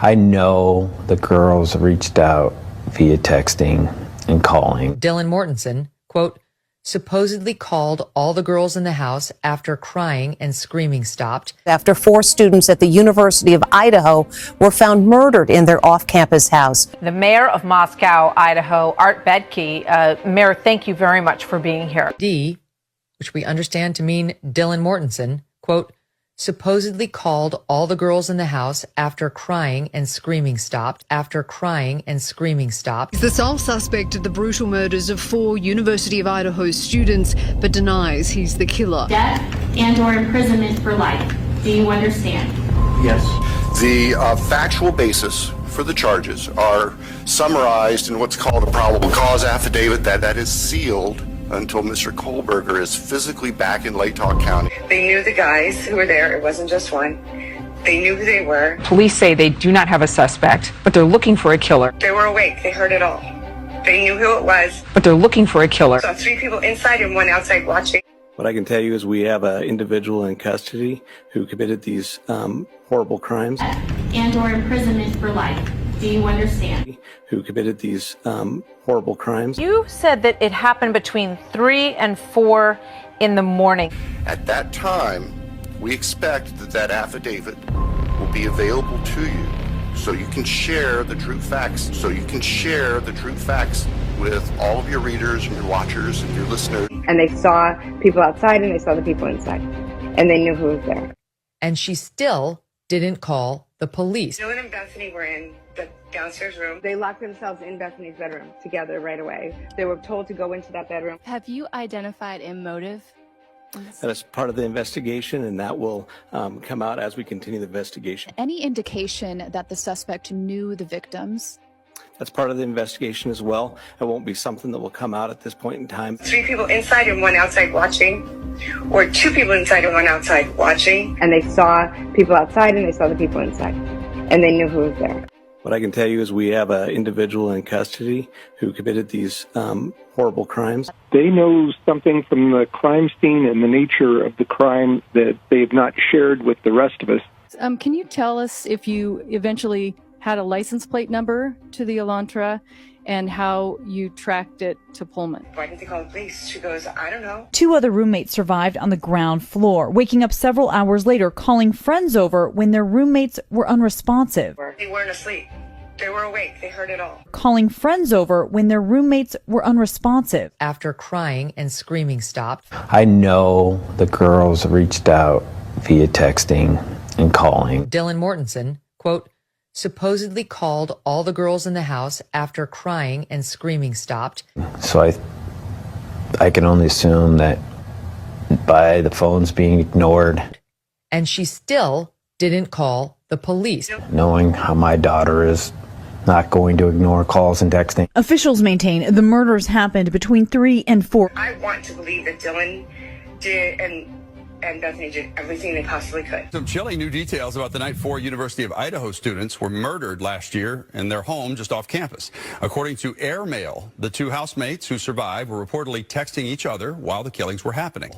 I know the girls reached out via texting and calling. Dylan Mortensen, quote, supposedly called all the girls in the house after crying and screaming stopped. After 4 students at the University of Idaho were found murdered in their off-campus house. The mayor of Moscow, Idaho, Art Bedke. Mayor, thank you very much for being here. D, which we understand to mean Dylan Mortensen, quote, supposedly called all the girls in the house after crying and screaming stopped. He's the sole suspect of the brutal murders of 4 University of Idaho students, but denies he's the killer. Death and/or imprisonment for life. Do you understand? Yes. The factual basis for the charges are summarized in what's called a probable cause affidavit that is sealed until Mr. Kohlberger is physically back in Latah County. They knew the guys who were there. It wasn't just one. They knew who they were. Police say they do not have a suspect, but they're looking for a killer. They were awake. They heard it all. They knew who it was. But they're looking for a killer. Saw 3 people inside and 1 outside watching. What I can tell you is we have an individual in custody who committed these horrible crimes. And/or imprisonment for life. Do you understand? Who committed these horrible crimes. You said that it happened between 3 and 4 in the morning. At that time, we expect that affidavit will be available to you so you can share the true facts, with all of your readers and your watchers and your listeners. And they saw people outside and they saw the people inside. And they knew who was there. And she still didn't call the police. Dylan and Bethany were in the downstairs room. They locked themselves in Bethany's bedroom together right away. They were told to go into that bedroom. Have you identified a motive? That is part of the investigation, and that will come out as we continue the investigation. Any indication that the suspect knew the victims? That's part of the investigation as well. It won't be something that will come out at this point in time. 3 people inside and 1 outside watching, or 2 people inside and 1 outside watching. And they saw people outside and they saw the people inside. And they knew who was there. What I can tell you is we have an individual in custody who committed these horrible crimes. They know something from the crime scene and the nature of the crime that they have not shared with the rest of us. Can you tell us if you eventually had a license plate number to the Elantra and how you tracked it to Pullman? Why didn't they call the police? She goes, I don't know. 2 other roommates survived on the ground floor, waking up several hours later, calling friends over when their roommates were unresponsive. They weren't asleep. They were awake. They heard it all. Calling friends over when their roommates were unresponsive. After crying and screaming stopped. I know the girls reached out via texting and calling. Dylan Mortensen, quote, supposedly called all the girls in the house after crying and screaming stopped. So I can only assume that by the phones being ignored. And she still didn't call the police. Knowing how my daughter is not going to ignore calls and texting. Officials maintain the murders happened between 3 and 4. I want to believe that Dylan did and Bethany did everything they possibly could. Some chilling new details about the night 4 University of Idaho students were murdered last year in their home just off campus. According to airmail, the 2 housemates who survived were reportedly texting each other while the killings were happening.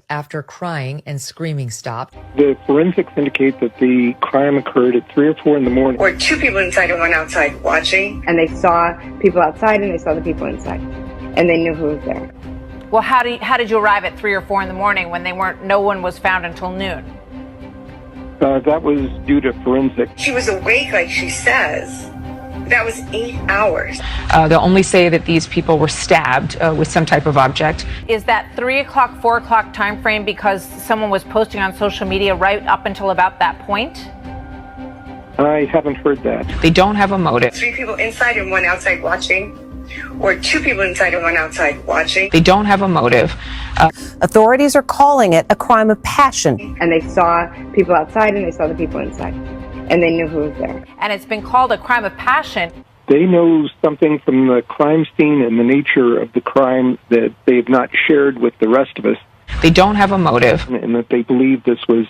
After crying and screaming stopped. The forensics indicate that the crime occurred at 3 or 4 in the morning. Or 2 people inside and 1 outside watching. And they saw people outside and they saw the people inside. And they knew who was there. Well, how did you arrive at 3 or 4 in the morning when no one was found until noon? That was due to forensics. She was awake, like she says. That was 8 hours. They'll only say that these people were stabbed with some type of object. Is that 3 o'clock, 4 o'clock time frame because someone was posting on social media right up until about that point? I haven't heard that. They don't have a motive. 3 people inside and 1 outside watching. Or 2 people inside and 1 outside watching. They don't have a motive. Authorities are calling it a crime of passion. And they saw people outside and they saw the people inside. And they knew who was there. And it's been called a crime of passion. They know something from the crime scene and the nature of the crime that they have not shared with the rest of us. They don't have a motive. And that they believe this was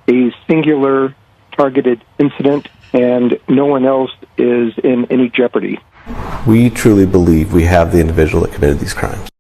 a singular targeted incident and no one else is in any jeopardy. We truly believe we have the individual that committed these crimes.